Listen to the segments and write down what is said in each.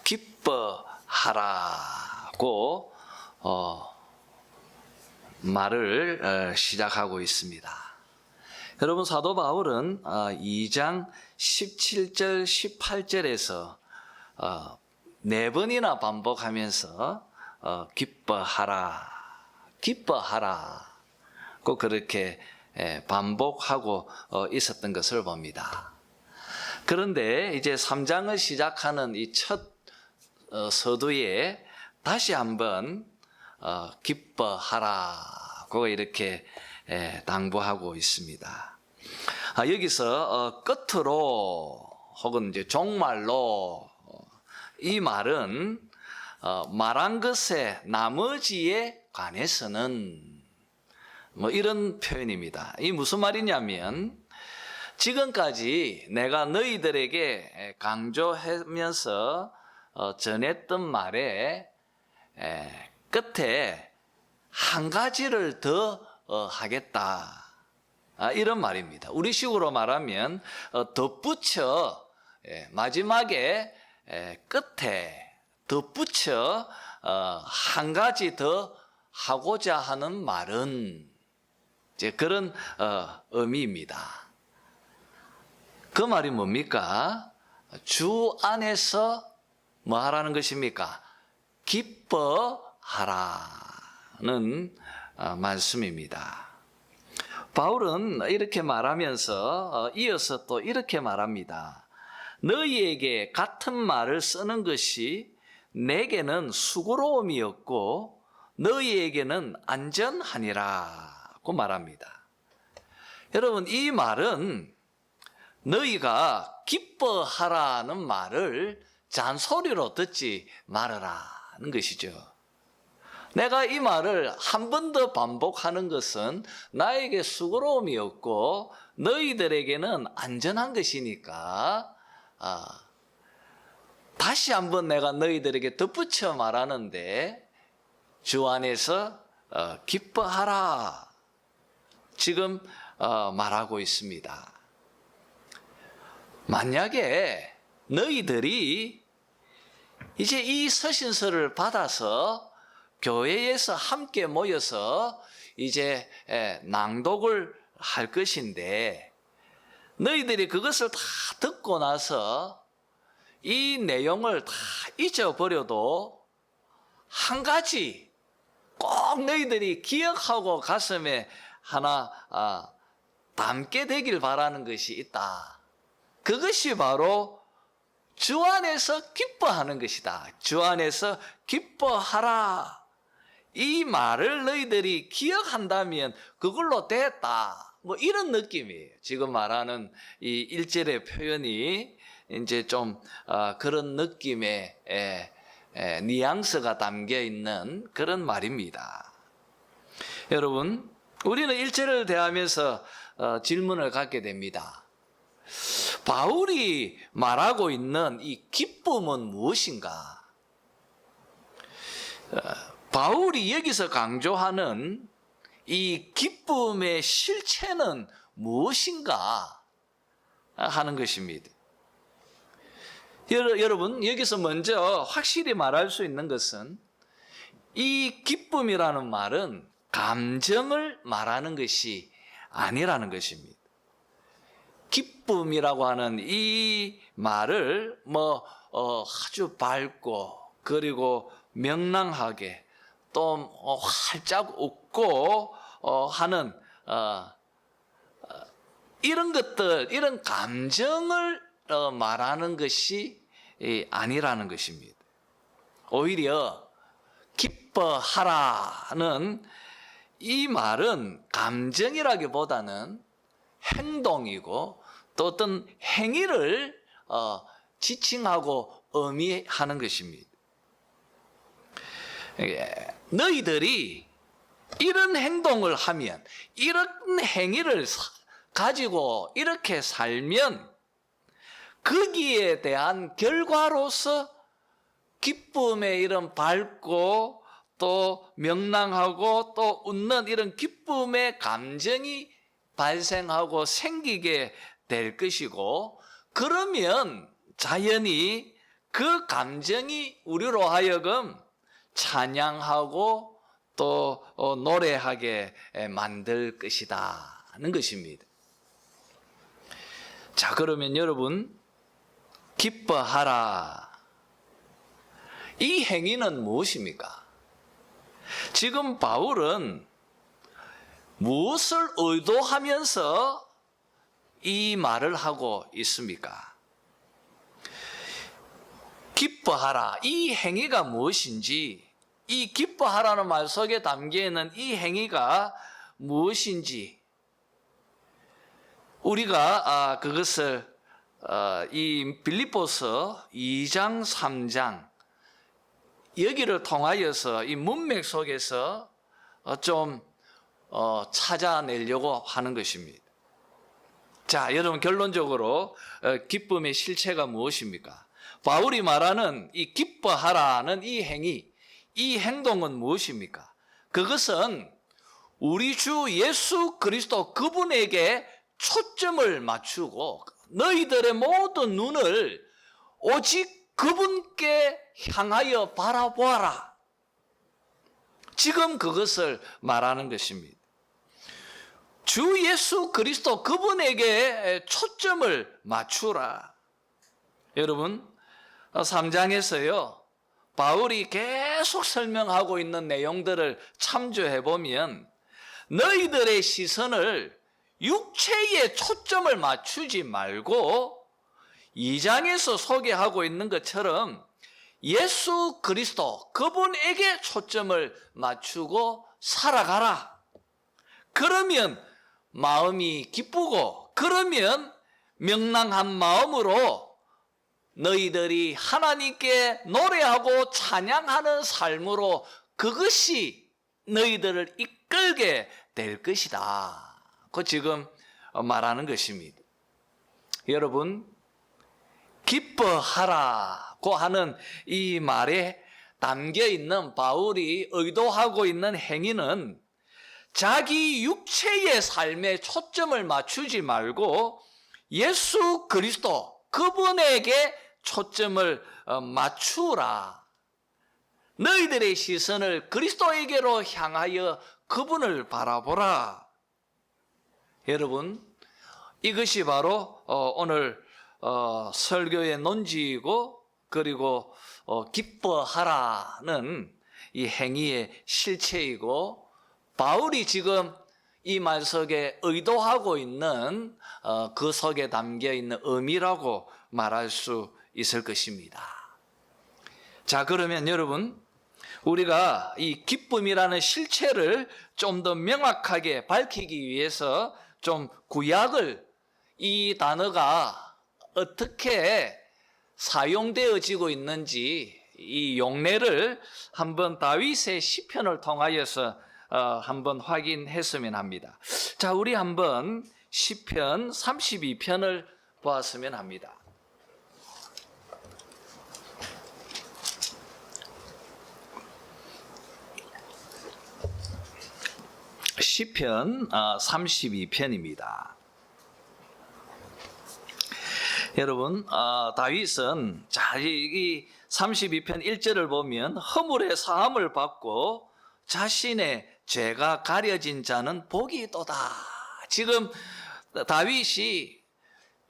기뻐하라고 말을 시작하고 있습니다. 여러분, 사도 바울은 2장 17절 18절에서 4번이나 반복하면서 기뻐하라 꼭 그렇게 반복하고 있었던 것을 봅니다. 그런데 이제 3장을 시작하는 이 첫 서두에 다시 한번 기뻐하라고 이렇게 당부하고 있습니다. 여기서 끝으로 혹은 이제 종말로 이 말은 말한 것의 나머지에 관해서는 뭐 이런 표현입니다. 이 무슨 말이냐면, 지금까지 내가 너희들에게 강조하면서 전했던 말의 끝에 한 가지를 더 하겠다, 이런 말입니다. 우리식으로 말하면 덧붙여, 마지막에 끝에 덧붙여 한 가지 더 하고자 하는 말은 이제 그런 의미입니다. 그 말이 뭡니까? 주 안에서 뭐 하라는 것입니까? 기뻐하라는 말씀입니다. 바울은 이렇게 말하면서 이어서 또 이렇게 말합니다. 너희에게 같은 말을 쓰는 것이 내게는 수고로움이었고 너희에게는 안전하니라고 말합니다. 여러분, 이 말은 너희가 기뻐하라는 말을 잔소리로 듣지 말아라는 것이죠. 내가 이 말을 한 번 더 반복하는 것은 나에게 수고로움이었고 너희들에게는 안전한 것이니까 다시 한번 내가 너희들에게 덧붙여 말하는데 주 안에서 기뻐하라, 지금 말하고 있습니다. 만약에 너희들이 이제 이 서신서를 받아서 교회에서 함께 모여서 이제 낭독을 할 것인데, 너희들이 그것을 다 듣고 나서 이 내용을 다 잊어버려도 한 가지 꼭 너희들이 기억하고 가슴에 하나 담게 되길 바라는 것이 있다. 그것이 바로 주 안에서 기뻐하는 것이다. 주 안에서 기뻐하라. 이 말을 너희들이 기억한다면 그걸로 됐다. 뭐 이런 느낌이에요. 지금 말하는 이 1절의 표현이 이제 좀 그런 느낌의 뉘앙스가 담겨 있는 그런 말입니다. 여러분, 우리는 1절을 대하면서 질문을 갖게 됩니다. 바울이 말하고 있는 이 기쁨은 무엇인가? 바울이 여기서 강조하는 이 기쁨의 실체는 무엇인가 하는 것입니다. 여러분, 여기서 먼저 확실히 말할 수 있는 것은 이 기쁨이라는 말은 감정을 말하는 것이 아니라는 것입니다. 기쁨이라고 하는 이 말을 아주 밝고 그리고 명랑하게 또 활짝 웃고 하는 이런 것들, 이런 감정을 말하는 것이 아니라는 것입니다. 오히려 기뻐하라는 이 말은 감정이라기보다는 행동이고 또 어떤 행위를 지칭하고 의미하는 것입니다. 너희들이 이런 행동을 하면, 이런 행위를 가지고 이렇게 살면 거기에 대한 결과로서 기쁨의 이런 밝고 또 명랑하고 또 웃는 이런 기쁨의 감정이 발생하고 생기게 될 것이고, 그러면 자연히 그 감정이 우리로 하여금 찬양하고 또 노래하게 만들 것이다는 것입니다. 자, 그러면 여러분, 기뻐하라. 이 행위는 무엇입니까? 지금 바울은 무엇을 의도하면서 이 말을 하고 있습니까? 기뻐하라. 이 행위가 무엇인지, 이 기뻐하라는 말 속에 담겨 있는 이 행위가 무엇인지 우리가 그것을 이 빌립보서 2장 3장 여기를 통하여서 이 문맥 속에서 좀 찾아내려고 하는 것입니다. 자, 여러분, 결론적으로 기쁨의 실체가 무엇입니까? 바울이 말하는 이 기뻐하라는 이 행위, 이 행동은 무엇입니까? 그것은 우리 주 예수 그리스도 그분에게 초점을 맞추고 너희들의 모든 눈을 오직 그분께 향하여 바라보아라. 지금 그것을 말하는 것입니다. 주 예수 그리스도 그분에게 초점을 맞추라. 여러분, 3장에서요, 바울이 계속 설명하고 있는 내용들을 참조해 보면 너희들의 시선을 육체에 초점을 맞추지 말고 2장에서 소개하고 있는 것처럼 예수 그리스도 그분에게 초점을 맞추고 살아가라. 그러면 마음이 기쁘고, 그러면 명랑한 마음으로 너희들이 하나님께 노래하고 찬양하는 삶으로 그것이 너희들을 이끌게 될 것이다. 그 지금 말하는 것입니다. 여러분, 기뻐하라고 하는 이 말에 담겨 있는 바울이 의도하고 있는 행위는 자기 육체의 삶에 초점을 맞추지 말고 예수 그리스도 그분에게 초점을 맞추라. 너희들의 시선을 그리스도에게로 향하여 그분을 바라보라. 여러분, 이것이 바로 오늘 설교의 논지이고, 그리고 기뻐하라는 이 행위의 실체이고, 바울이 지금 이 말 속에 의도하고 있는 그 속에 담겨 있는 의미라고 말할 수 있을 것입니다. 자, 그러면 여러분, 우리가 이 기쁨이라는 실체를 좀 더 명확하게 밝히기 위해서 좀 구약을, 이 단어가 어떻게 사용되어지고 있는지 이 용례를 한번 다윗의 시편을 통하여서 한번 확인했으면 합니다. 자, 우리 한번 시편 32편을 보았으면 합니다. 시편 32편입니다. 여러분, 다윗은 이 32편 1절을 보면 허물의 사함을 받고 자신의 죄가 가려진 자는 복이 있도다. 지금 다윗이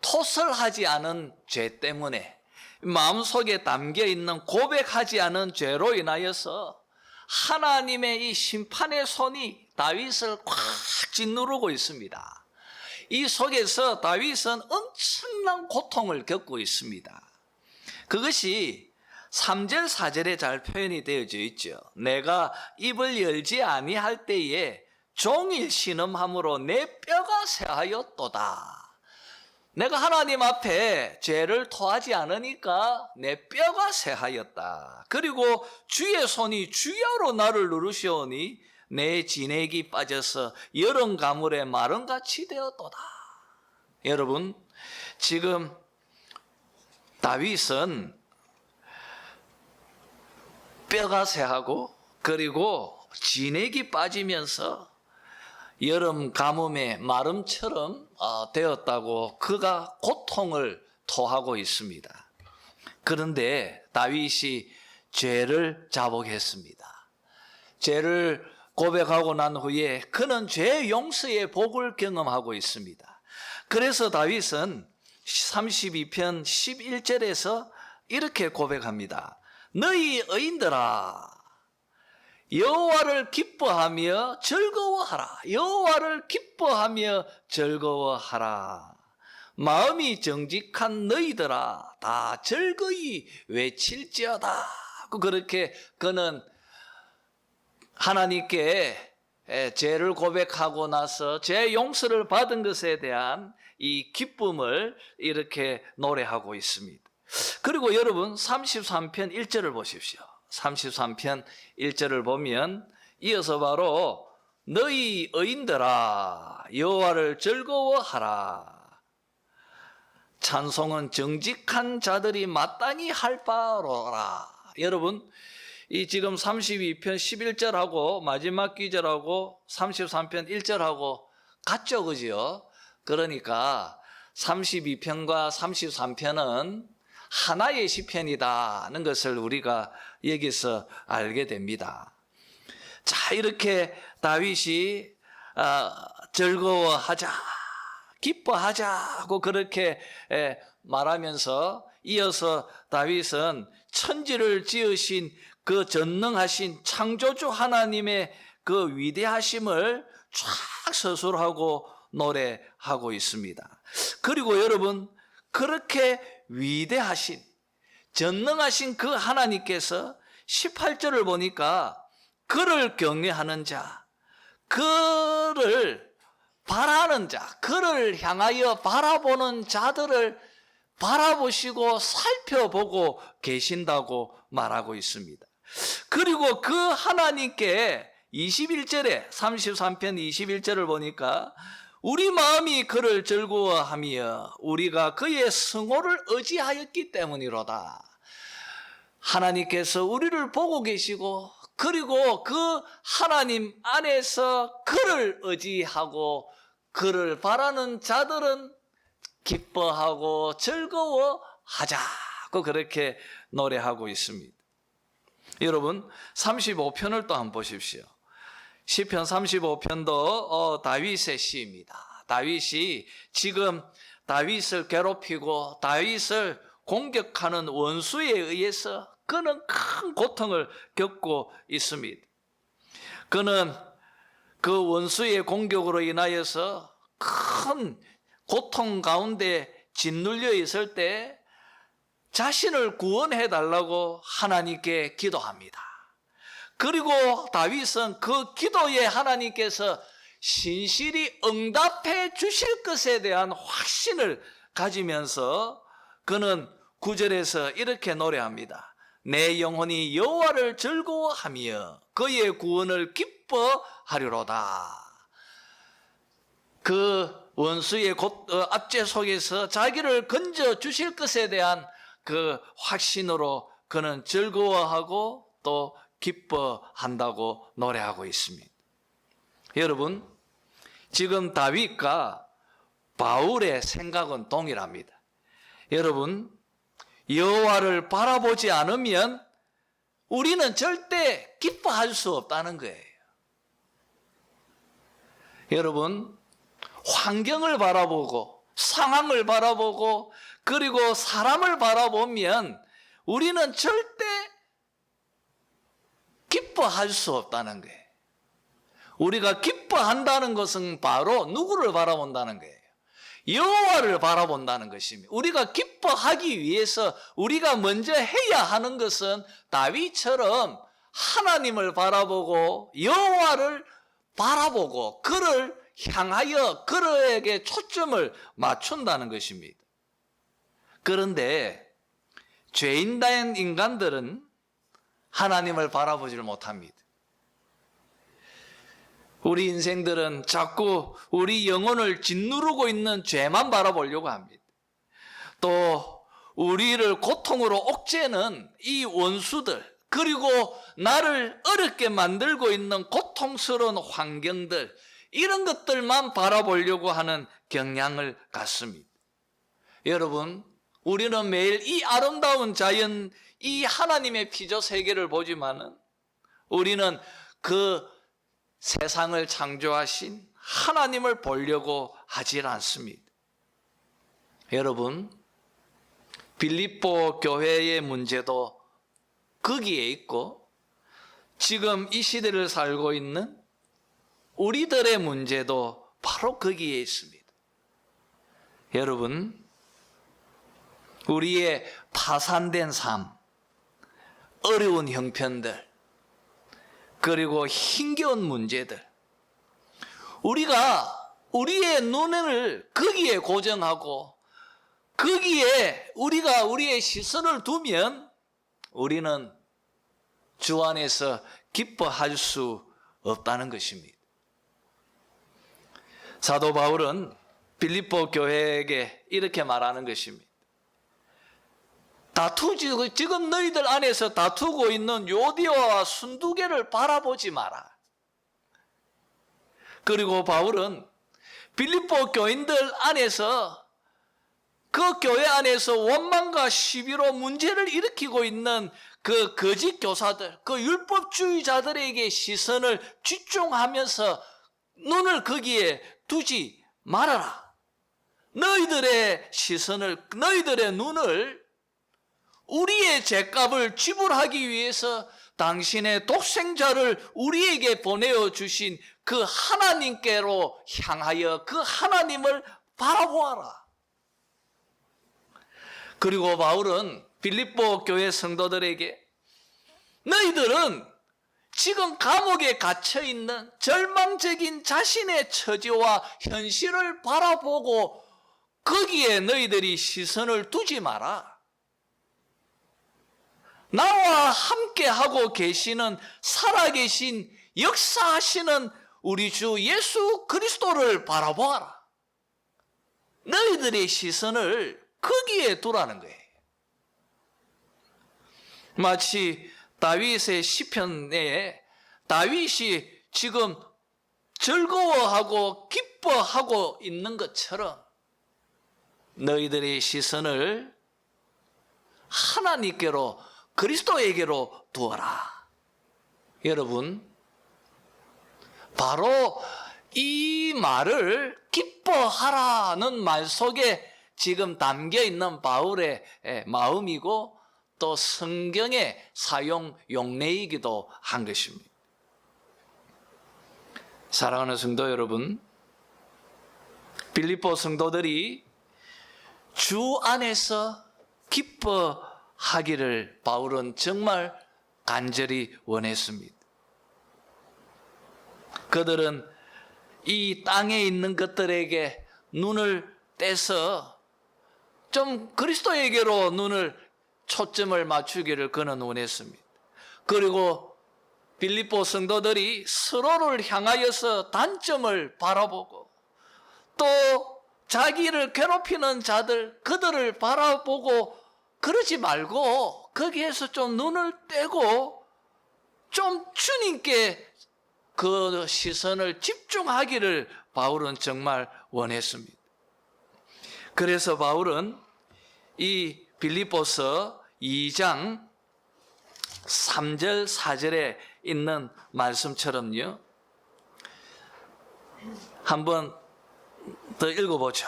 토설하지 않은 죄 때문에, 마음속에 담겨 있는 고백하지 않은 죄로 인하여서 하나님의 이 심판의 손이 다윗을 꽉 짓누르고 있습니다. 이 속에서 다윗은 엄청난 고통을 겪고 있습니다. 그것이 3절 4절에 잘 표현이 되어져 있죠. 내가 입을 열지 아니할 때에 종일 신음함으로 내 뼈가 쇠하였도다. 내가 하나님 앞에 죄를 토하지 않으니까 내 뼈가 쇠하였다. 그리고 주의 손이 주야로 나를 누르시오니 내 진액이 빠져서 여름 가물에 마름같이 되었도다. 여러분, 지금 다윗은 뼈가 쇠하고 그리고 진액이 빠지면서 여름 가뭄의 마름처럼 되었다고 그가 고통을 토하고 있습니다. 그런데 다윗이 죄를 자복했습니다. 죄를 고백하고 난 후에 그는 죄 용서의 복을 경험하고 있습니다. 그래서 다윗은 32편 11절에서 이렇게 고백합니다. 너희 의인들아, 여호와를 기뻐하며 즐거워하라. 여호와를 기뻐하며 즐거워하라. 마음이 정직한 너희들아, 다 즐거이 외칠지어다. 그렇게 그는 하나님께 죄를 고백하고 나서 죄 용서를 받은 것에 대한 이 기쁨을 이렇게 노래하고 있습니다. 그리고 여러분 33편 1절을 보십시오. 33편 1절을 보면 이어서 바로 너희 의인들아 여호와를 즐거워하라. 찬송은 정직한 자들이 마땅히 할 바로라. 여러분 이 지금 32편 11절하고 마지막 기절하고 33편 1절하고 같죠, 그죠? 그러니까 32편과 33편은 하나의 시편이다는 것을 우리가 여기서 알게 됩니다. 자, 이렇게 다윗이 즐거워하자, 기뻐하자고 그렇게 말하면서 이어서 다윗은 천지를 지으신 그 전능하신 창조주 하나님의 그 위대하심을 쫙 서술하고 노래하고 있습니다. 그리고 여러분, 그렇게 위대하신 전능하신 그 하나님께서 18절을 보니까 그를 경외하는 자, 그를 바라는 자, 그를 향하여 바라보는 자들을 바라보시고 살펴보고 계신다고 말하고 있습니다. 그리고 그 하나님께 21절에 33편 21절을 보니까 우리 마음이 그를 즐거워하며 우리가 그의 성호를 의지하였기 때문이로다. 하나님께서 우리를 보고 계시고 그리고 그 하나님 안에서 그를 의지하고 그를 바라는 자들은 기뻐하고 즐거워하자고 그렇게 노래하고 있습니다. 여러분 35편을 또 한번 보십시오. 시편 35편도 다윗의 시입니다. 다윗이 지금 다윗을 괴롭히고 다윗을 공격하는 원수에 의해서 그는 큰 고통을 겪고 있습니다. 그는 그 원수의 공격으로 인하여서 큰 고통 가운데 짓눌려 있을 때 자신을 구원해 달라고 하나님께 기도합니다. 그리고 다윗은 그 기도에 하나님께서 신실히 응답해 주실 것에 대한 확신을 가지면서 그는 9절에서 이렇게 노래합니다. 내 영혼이 여호와를 즐거워하며 그의 구원을 기뻐하리로다. 그 원수의 압제 속에서 자기를 건져 주실 것에 대한 그 확신으로 그는 즐거워하고 또 기뻐한다고 노래하고 있습니다. 여러분, 지금 다윗과 바울의 생각은 동일합니다. 여러분, 여호와를 바라보지 않으면 우리는 절대 기뻐할 수 없다는 거예요. 여러분, 환경을 바라보고 상황을 바라보고 그리고 사람을 바라보면 우리는 절대 기뻐할 수 없다는 거예요. 우리가 기뻐한다는 것은 바로 누구를 바라본다는 거예요? 여호와를 바라본다는 것입니다. 우리가 기뻐하기 위해서 우리가 먼저 해야 하는 것은 다윗처럼 하나님을 바라보고 여호와를 바라보고 그를 향하여 그에게 초점을 맞춘다는 것입니다. 그런데 죄인된 인간들은 하나님을 바라보지를 못합니다. 우리 인생들은 자꾸 우리 영혼을 짓누르고 있는 죄만 바라보려고 합니다. 또 우리를 고통으로 옥죄는 이 원수들, 그리고 나를 어렵게 만들고 있는 고통스러운 환경들, 이런 것들만 바라보려고 하는 경향을 갖습니다. 여러분, 우리는 매일 이 아름다운 자연, 이 하나님의 피조 세계를 보지만은 우리는 그 세상을 창조하신 하나님을 보려고 하질 않습니다. 여러분, 빌립보 교회의 문제도 거기에 있고, 지금 이 시대를 살고 있는 우리들의 문제도 바로 거기에 있습니다. 여러분, 우리의 파산된 삶, 어려운 형편들, 그리고 힘겨운 문제들, 우리가 우리의 눈을 거기에 고정하고 거기에 우리가 우리의 시선을 두면 우리는 주 안에서 기뻐할 수 없다는 것입니다. 사도 바울은 빌립보 교회에게 이렇게 말하는 것입니다. 지금 너희들 안에서 다투고 있는 요디오와 순두개를 바라보지 마라. 그리고 바울은 빌립보 교인들 안에서, 그 교회 안에서 원망과 시비로 문제를 일으키고 있는 그 거짓 교사들, 그 율법주의자들에게 시선을 집중하면서 눈을 거기에 두지 말아라. 너희들의 시선을, 너희들의 눈을 우리의 죗값을 지불하기 위해서 당신의 독생자를 우리에게 보내어 주신 그 하나님께로 향하여 그 하나님을 바라보아라. 그리고 바울은 빌립보 교회 성도들에게 너희들은 지금 감옥에 갇혀 있는 절망적인 자신의 처지와 현실을 바라보고 거기에 너희들이 시선을 두지 마라. 나와 함께 하고 계시는 살아계신 역사하시는 우리 주 예수 그리스도를 바라보아라. 너희들의 시선을 거기에 두라는 거예요. 마치 다윗의 시편에 다윗이 지금 즐거워하고 기뻐하고 있는 것처럼 너희들의 시선을 하나님께로, 그리스도에게로 두어라. 여러분, 바로 이 말을 기뻐하라는 말 속에 지금 담겨 있는 바울의 마음이고 또 성경의 사용 용례이기도 한 것입니다. 사랑하는 성도 여러분, 빌립보 성도들이 주 안에서 기뻐하기를 바울은 정말 간절히 원했습니다. 그들은 이 땅에 있는 것들에게 눈을 떼서 좀 그리스도에게로 눈을 초점을 맞추기를 그는 원했습니다. 그리고 빌립보 성도들이 서로를 향하여서 단점을 바라보고 또 자기를 괴롭히는 자들, 그들을 바라보고 그러지 말고 거기에서 좀 눈을 떼고 좀 주님께 그 시선을 집중하기를 바울은 정말 원했습니다. 그래서 바울은 이 빌립보서 2장 3절 4절에 있는 말씀처럼요, 한번 더 읽어보죠.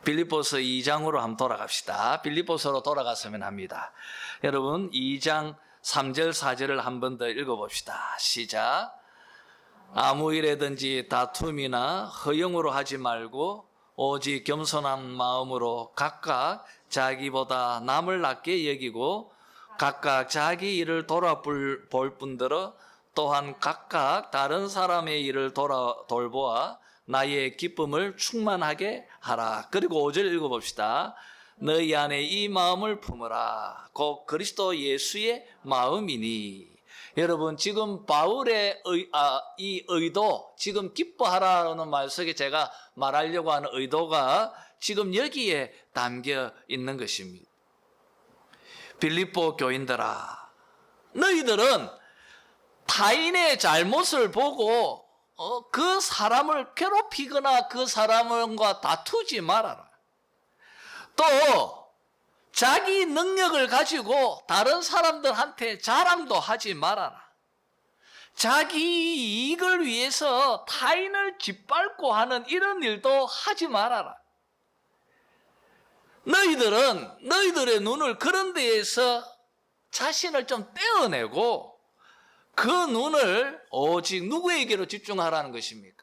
빌립보서 2장으로 한번 돌아갑시다. 빌립보서로 돌아갔으면 합니다. 여러분, 2장 3절 4절을 한번 더 읽어봅시다. 시작. 아무 일에든지 다툼이나 허영으로 하지 말고 오직 겸손한 마음으로 각각 자기보다 남을 낮게 여기고 각각 자기 일을 돌아볼 뿐더러 또한 각각 다른 사람의 일을 돌보아 나의 기쁨을 충만하게 하라. 그리고 5절 읽어봅시다. 너희 안에 이 마음을 품으라. 곧 그리스도 예수의 마음이니. 여러분, 지금 바울의 이 의도, 지금 기뻐하라는 말 속에 제가 말하려고 하는 의도가 지금 여기에 담겨 있는 것입니다. 빌립보 교인들아, 너희들은 타인의 잘못을 보고 그 사람을 괴롭히거나 그 사람과 다투지 말아라. 또 자기 능력을 가지고 다른 사람들한테 자랑도 하지 말아라. 자기 이익을 위해서 타인을 짓밟고 하는 이런 일도 하지 말아라. 너희들은 너희들의 눈을 그런 데에서 자신을 좀 떼어내고 그 눈을 오직 누구에게로 집중하라는 것입니까?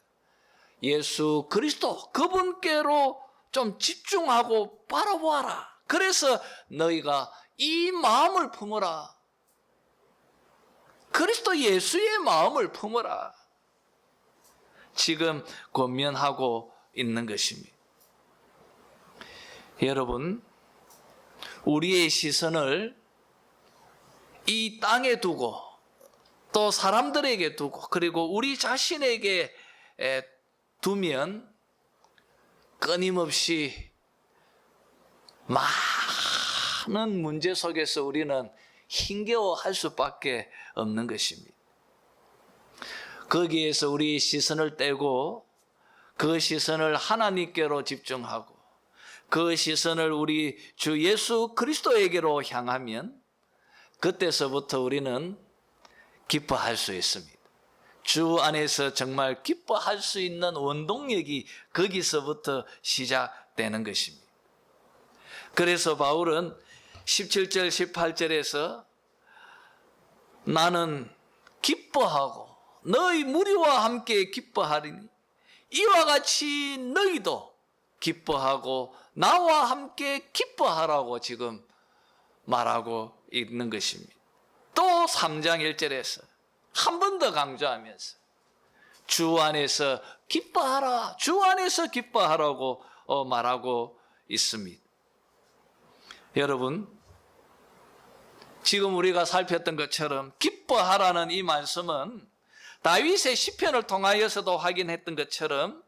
예수 그리스도 그분께로 좀 집중하고 바라보아라. 그래서 너희가 이 마음을 품어라. 그리스도 예수의 마음을 품어라. 지금 권면하고 있는 것입니다. 여러분, 우리의 시선을 이 땅에 두고 또 사람들에게 두고 그리고 우리 자신에게 두면 끊임없이 많은 문제 속에서 우리는 힘겨워할 수밖에 없는 것입니다. 거기에서 우리 시선을 떼고 그 시선을 하나님께로 집중하고 그 시선을 우리 주 예수 그리스도에게로 향하면 그때서부터 우리는 기뻐할 수 있습니다. 주 안에서 정말 기뻐할 수 있는 원동력이 거기서부터 시작되는 것입니다. 그래서 바울은 17절 18절에서 나는 기뻐하고 너희 무리와 함께 기뻐하리니 이와 같이 너희도 기뻐하고 나와 함께 기뻐하라고 지금 말하고 있는 것입니다. 또 3장 1절에서 한 번 더 강조하면서 주 안에서 기뻐하라, 주 안에서 기뻐하라고 말하고 있습니다. 여러분, 지금 우리가 살폈던 것처럼 기뻐하라는 이 말씀은 다윗의 시편을 통하여서도 확인했던 것처럼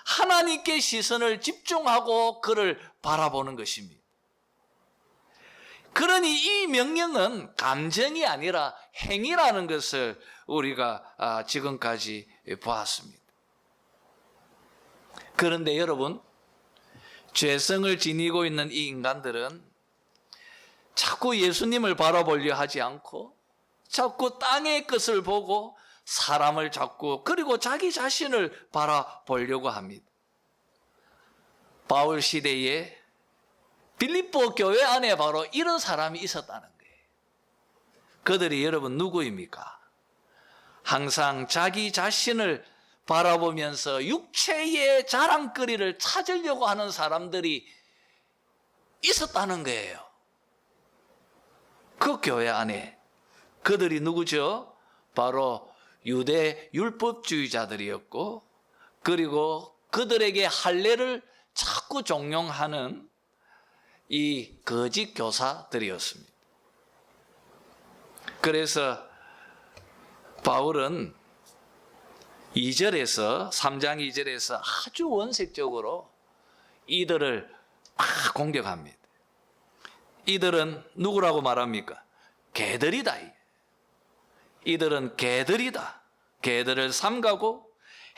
하나님께 시선을 집중하고 그를 바라보는 것입니다. 그러니 이 명령은 감정이 아니라 행위라는 것을 우리가 지금까지 보았습니다. 그런데 여러분, 죄성을 지니고 있는 이 인간들은 자꾸 예수님을 바라보려 하지 않고 자꾸 땅의 것을 보고 사람을 자꾸 그리고 자기 자신을 바라보려고 합니다. 바울 시대에 빌립보 교회 안에 바로 이런 사람이 있었다는 거예요. 그들이 여러분 누구입니까? 항상 자기 자신을 바라보면서 육체의 자랑거리를 찾으려고 하는 사람들이 있었다는 거예요. 그 교회 안에 그들이 누구죠? 바로 유대 율법주의자들이었고 그리고 그들에게 할례를 자꾸 종용하는 이 거짓 교사들이었습니다. 그래서 바울은 2절에서 3장 2절에서 아주 원색적으로 이들을 막 공격합니다. 이들은 누구라고 말합니까? 개들이다. 이들은 개들이다. 개들을 삼가고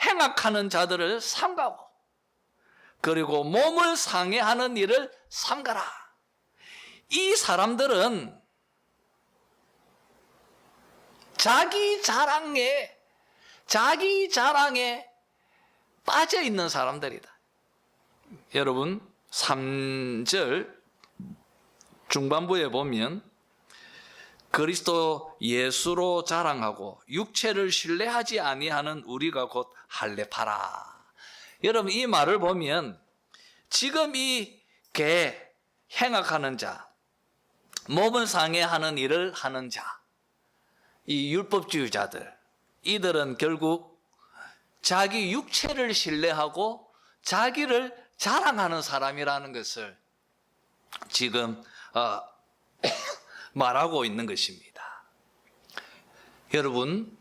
행악하는 자들을 삼가고 그리고 몸을 상해하는 일을 삼가라. 이 사람들은 자기 자랑에 빠져 있는 사람들이다. 여러분 3절 중반부에 보면 그리스도 예수로 자랑하고 육체를 신뢰하지 아니하는 우리가 곧 할례파라. 여러분 이 말을 보면 지금 이 개 행악하는 자, 몸을 상해하는 일을 하는 자, 이 율법주의자들, 이들은 결국 자기 육체를 신뢰하고 자기를 자랑하는 사람이라는 것을 지금 말하고 있는 것입니다. 여러분,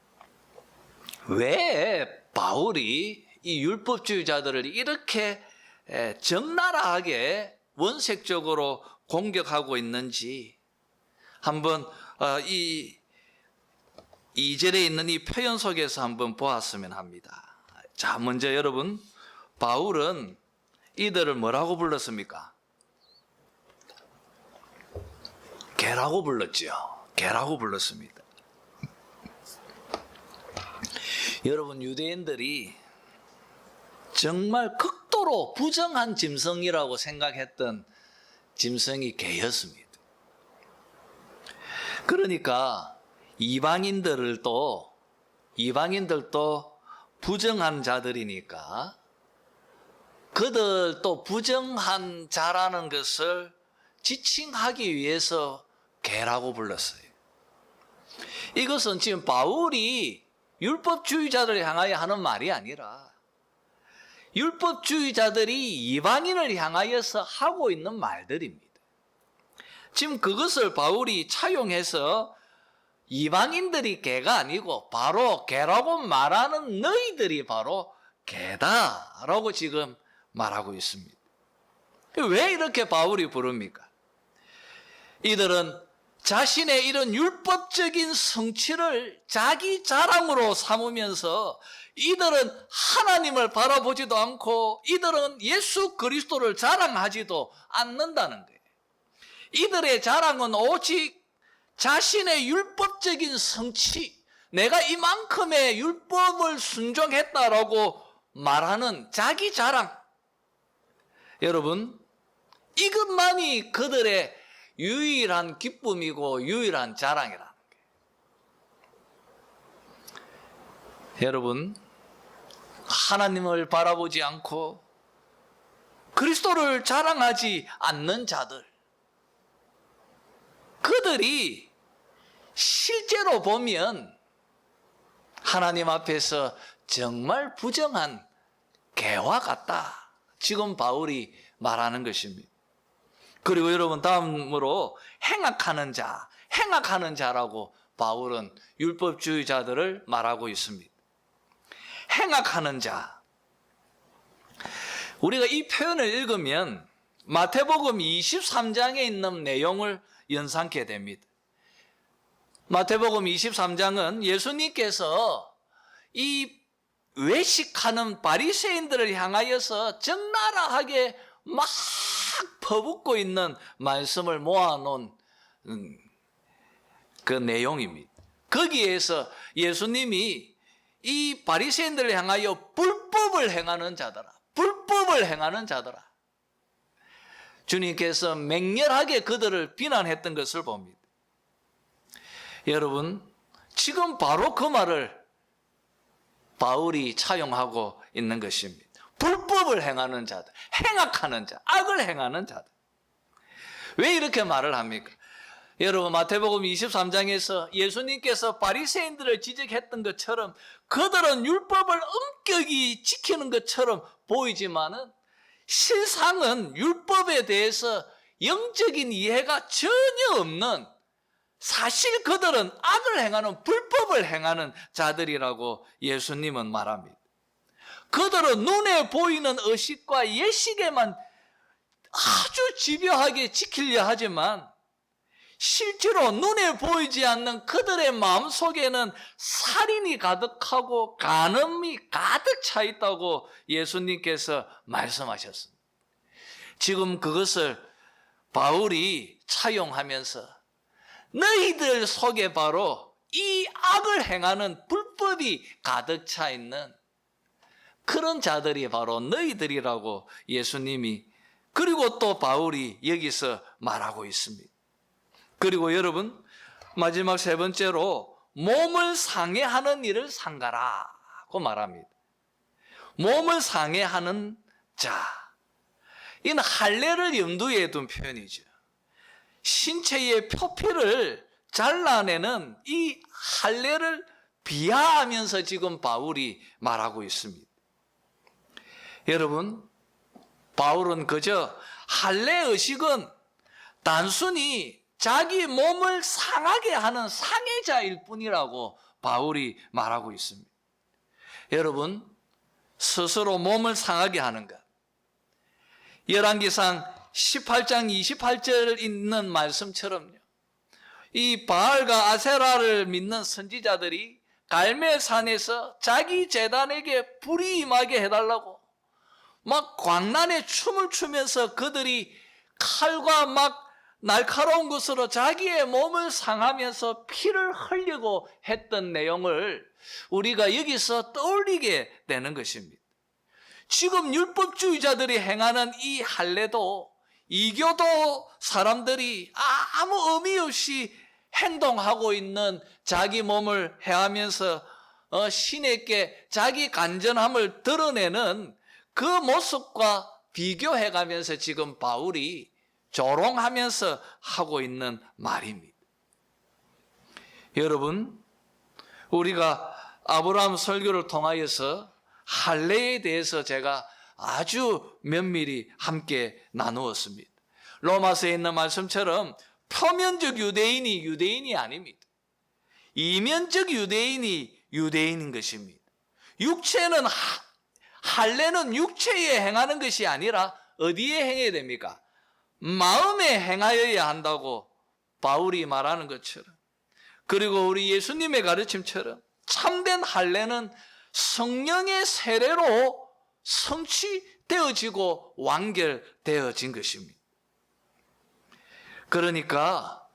왜 바울이 이 율법주의자들을 이렇게 적나라하게 원색적으로 공격하고 있는지 한번 이 2절에 있는 이 표현 속에서 한번 보았으면 합니다. 자, 먼저 여러분, 바울은 이들을 뭐라고 불렀습니까? 개라고 불렀지요. 개라고 불렀습니다. 여러분, 유대인들이 정말 극도로 부정한 짐승이라고 생각했던 짐승이 개였습니다. 그러니까 이방인들도 부정한 자들이니까 그들도 부정한 자라는 것을 지칭하기 위해서 개라고 불렀어요. 이것은 지금 바울이 율법주의자들을 향하여 하는 말이 아니라 율법주의자들이 이방인을 향하여서 하고 있는 말들입니다. 지금 그것을 바울이 차용해서 이방인들이 개가 아니고 바로 개라고 말하는 너희들이 바로 개다라고 지금 말하고 있습니다. 왜 이렇게 바울이 부릅니까? 이들은 자신의 이런 율법적인 성취를 자기 자랑으로 삼으면서 이들은 하나님을 바라보지도 않고 이들은 예수 그리스도를 자랑하지도 않는다는 거예요. 이들의 자랑은 오직 자신의 율법적인 성취, 내가 이만큼의 율법을 순종했다라고 말하는 자기 자랑. 여러분, 이것만이 그들의 유일한 기쁨이고 유일한 자랑이라는 거예요. 여러분, 하나님을 바라보지 않고 그리스도를 자랑하지 않는 자들, 그들이 실제로 보면 하나님 앞에서 정말 부정한 개와 같다. 지금 바울이 말하는 것입니다. 그리고 여러분, 다음으로 행악하는 자라고 바울은 율법주의자들을 말하고 있습니다. 행악하는 자. 우리가 이 표현을 읽으면 마태복음 23장에 있는 내용을 연상케 됩니다. 마태복음 23장은 예수님께서 이 외식하는 바리새인들을 향하여서 적나라하게 막 퍼붓고 있는 말씀을 모아놓은 그 내용입니다. 거기에서 예수님이 이 바리새인들을 향하여 불법을 행하는 자들아, 주님께서 맹렬하게 그들을 비난했던 것을 봅니다. 여러분, 지금 바로 그 말을 바울이 차용하고 있는 것입니다. 불법을 행하는 자들, 행악하는 자, 악을 행하는 자들. 왜 이렇게 말을 합니까? 여러분, 마태복음 23장에서 예수님께서 바리새인들을 지적했던 것처럼 그들은 율법을 엄격히 지키는 것처럼 보이지만은 실상은 율법에 대해서 영적인 이해가 전혀 없는, 사실 그들은 악을 행하는, 불법을 행하는 자들이라고 예수님은 말합니다. 그들은 눈에 보이는 의식과 예식에만 아주 집요하게 지키려 하지만 실제로 눈에 보이지 않는 그들의 마음속에는 살인이 가득하고 간음이 가득 차 있다고 예수님께서 말씀하셨습니다. 지금 그것을 바울이 차용하면서 너희들 속에 바로 이 악을 행하는 불법이 가득 차 있는 그런 자들이 바로 너희들이라고 예수님이, 그리고 또 바울이 여기서 말하고 있습니다. 그리고 여러분, 마지막 세 번째로 몸을 상해하는 일을 삼가라고 말합니다. 몸을 상해하는 자, 이는 할례를 염두에 둔 표현이죠. 신체의 표피를 잘라내는 이 할례를 비하하면서 지금 바울이 말하고 있습니다. 여러분, 바울은 그저 할례 의식은 단순히 자기 몸을 상하게 하는 상해자일 뿐이라고 바울이 말하고 있습니다. 여러분, 스스로 몸을 상하게 하는 것, 열왕기상 18장 28절 있는 말씀처럼요, 이 바알과 아세라를 믿는 선지자들이 갈멜산에서 자기 제단에게 불이 임하게 해달라고 막 광란에 춤을 추면서 그들이 칼과 막 날카로운 것으로 자기의 몸을 상하면서 피를 흘리고 했던 내용을 우리가 여기서 떠올리게 되는 것입니다. 지금 율법주의자들이 행하는 이 할례도 이교도 사람들이 아무 의미 없이 행동하고 있는 자기 몸을 해하면서 신에게 자기 간절함을 드러내는 그 모습과 비교해가면서 지금 바울이 조롱하면서 하고 있는 말입니다. 여러분, 우리가 아브라함 설교를 통하여서 할례에 대해서 제가 아주 면밀히 함께 나누었습니다. 로마서에 있는 말씀처럼 표면적 유대인이 유대인이 아닙니다. 이면적 유대인이 유대인인 것입니다. 육체는 할례는 육체에 행하는 것이 아니라 어디에 행해야 됩니까? 마음에 행하여야 한다고 바울이 말하는 것처럼, 그리고 우리 예수님의 가르침처럼 참된 할례는 성령의 세례로 성취되어지고 완결되어진 것입니다. 그러니까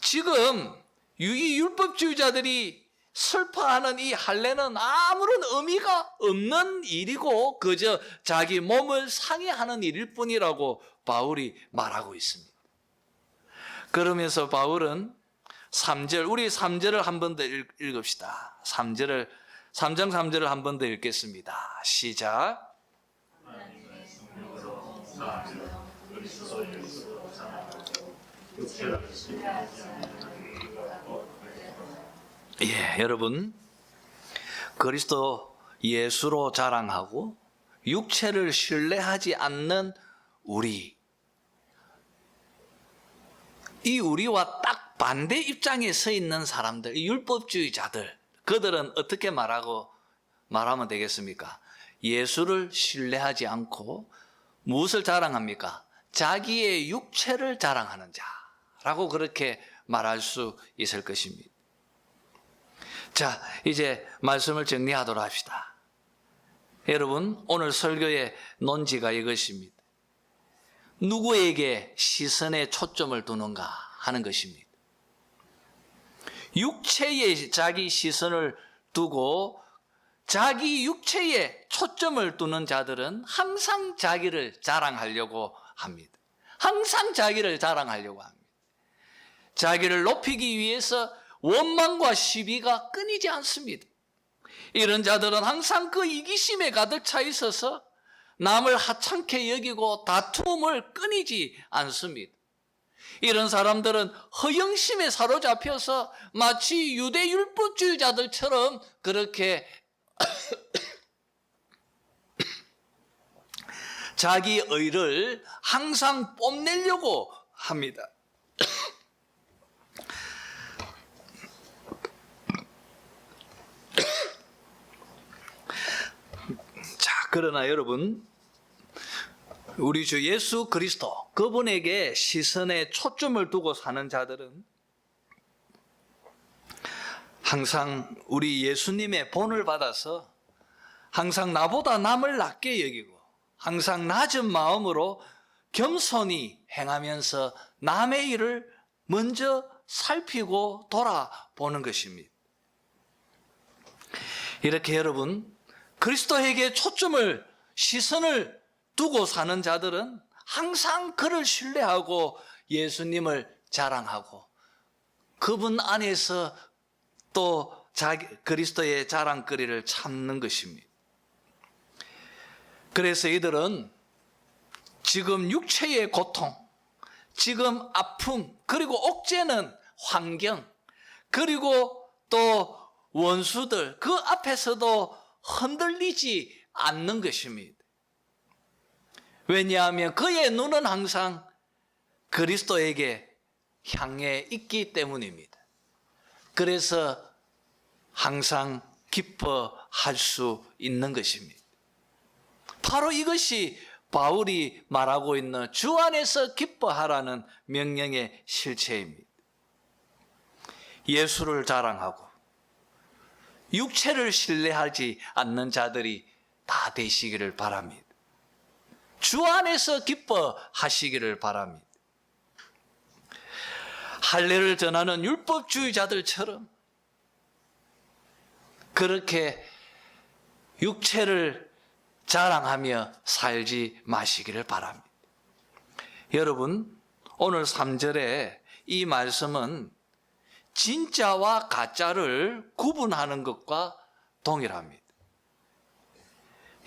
지금 이 율법주의자들이 설파하는 이 할례는 아무런 의미가 없는 일이고 그저 자기 몸을 상해하는 일일 뿐이라고 바울이 말하고 있습니다. 그러면서 바울은 3절, 우리 3절을 한 번 더 읽읍시다. 3장 3절을 한 번 더 읽겠습니다. 시작. 예, 여러분, 그리스도 예수로 자랑하고 육체를 신뢰하지 않는 우리, 이 우리와 딱 반대 입장에 서 있는 사람들, 이 율법주의자들, 그들은 어떻게 말하면 되겠습니까? 예수를 신뢰하지 않고 무엇을 자랑합니까? 자기의 육체를 자랑하는 자라고 그렇게 말할 수 있을 것입니다. 자, 이제 말씀을 정리하도록 합시다. 여러분, 오늘 설교의 논지가 이것입니다. 누구에게 시선에 초점을 두는가 하는 것입니다. 육체에 자기 시선을 두고 자기 육체에 초점을 두는 자들은 항상 자기를 자랑하려고 합니다. 항상 자기를 자랑하려고 합니다. 자기를 높이기 위해서 원망과 시비가 끊이지 않습니다. 이런 자들은 항상 그 이기심에 가득 차 있어서 남을 하찮게 여기고 다툼을 끊이지 않습니다. 이런 사람들은 허영심에 사로잡혀서 마치 유대 율법주의자들처럼 그렇게 자기 의를 항상 뽐내려고 합니다. 자, 그러나 여러분, 우리 주 예수 그리스도, 그분에게 시선에 초점을 두고 사는 자들은 항상 우리 예수님의 본을 받아서 항상 나보다 남을 낮게 여기고 항상 낮은 마음으로 겸손히 행하면서 남의 일을 먼저 살피고 돌아보는 것입니다. 이렇게 여러분, 그리스도에게 시선을 두고 사는 자들은 항상 그를 신뢰하고 예수님을 자랑하고 그분 안에서 또 그리스도의 자랑거리를 찾는 것입니다. 그래서 이들은 지금 육체의 고통, 지금 아픔, 그리고 옥죄는 환경, 그리고 또 원수들, 그 앞에서도 흔들리지 않는 것입니다. 왜냐하면 그의 눈은 항상 그리스도에게 향해 있기 때문입니다. 그래서 항상 기뻐할 수 있는 것입니다. 바로 이것이 바울이 말하고 있는 주 안에서 기뻐하라는 명령의 실체입니다. 예수를 자랑하고 육체를 신뢰하지 않는 자들이 다 되시기를 바랍니다. 주 안에서 기뻐하시기를 바랍니다. 할례를 전하는 율법주의자들처럼 그렇게 육체를 자랑하며 살지 마시기를 바랍니다. 여러분, 오늘 3절에 이 말씀은 진짜와 가짜를 구분하는 것과 동일합니다.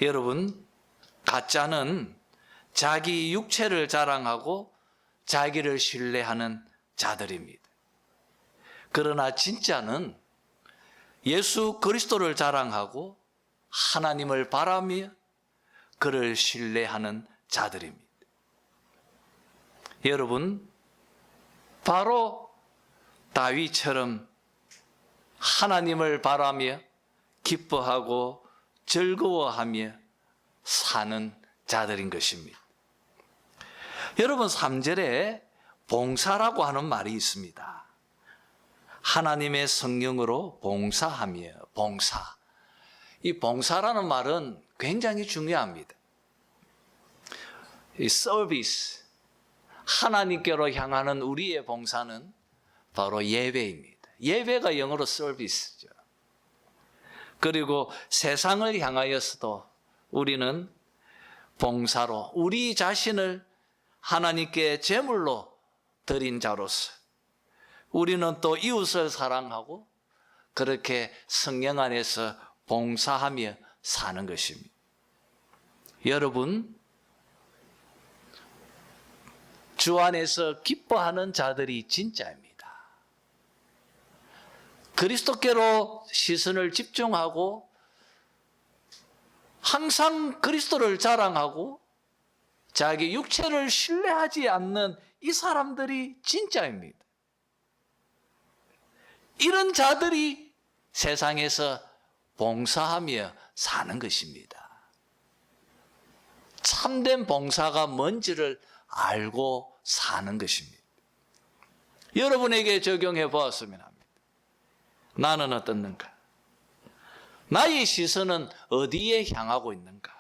여러분, 가짜는 자기 육체를 자랑하고 자기를 신뢰하는 자들입니다. 그러나 진짜는 예수 그리스도를 자랑하고 하나님을 바라며 그를 신뢰하는 자들입니다. 여러분, 바로 다윗처럼 하나님을 바라며 기뻐하고 즐거워하며 사는 자들인 것입니다. 여러분, 3절에 봉사라고 하는 말이 있습니다. 하나님의 성령으로 봉사하며, 봉사. 이 봉사라는 말은 굉장히 중요합니다. 이 서비스, 하나님께로 향하는 우리의 봉사는 바로 예배입니다. 예배가 영어로 서비스죠. 그리고 세상을 향하여서도 우리는 봉사로 우리 자신을 하나님께 제물로 드린 자로서 우리는 또 이웃을 사랑하고 그렇게 성령 안에서 봉사하며 사는 것입니다. 여러분, 주 안에서 기뻐하는 자들이 진짜입니다. 그리스도께로 시선을 집중하고 항상 그리스도를 자랑하고 자기 육체를 신뢰하지 않는 이 사람들이 진짜입니다. 이런 자들이 세상에서 봉사하며 사는 것입니다. 참된 봉사가 뭔지를 알고 사는 것입니다. 여러분에게 적용해 보았으면 합니다. 나는 어떻는가? 나의 시선은 어디에 향하고 있는가?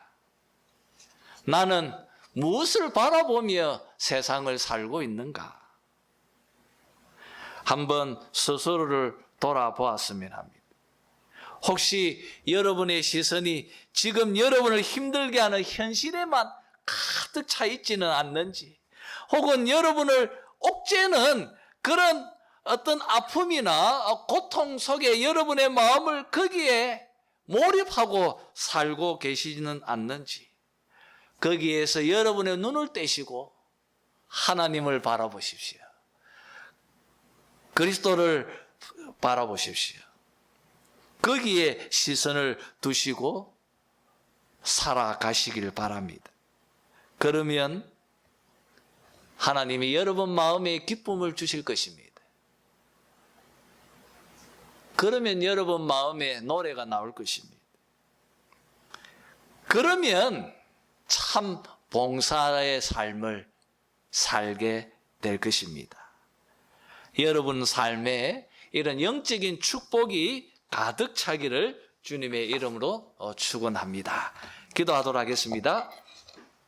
나는 무엇을 바라보며 세상을 살고 있는가? 한번 스스로를 돌아보았으면 합니다. 혹시 여러분의 시선이 지금 여러분을 힘들게 하는 현실에만 가득 차 있지는 않는지, 혹은 여러분을 옥죄는 그런 어떤 아픔이나 고통 속에 여러분의 마음을 거기에 몰입하고 살고 계시지는 않는지, 거기에서 여러분의 눈을 떼시고 하나님을 바라보십시오. 그리스도를 바라보십시오. 거기에 시선을 두시고 살아가시길 바랍니다. 그러면 하나님이 여러분 마음에 기쁨을 주실 것입니다. 그러면 여러분 마음에 노래가 나올 것입니다. 그러면 참 봉사의 삶을 살게 될 것입니다. 여러분 삶에 이런 영적인 축복이 가득 차기를 주님의 이름으로 축원합니다. 기도하도록 하겠습니다.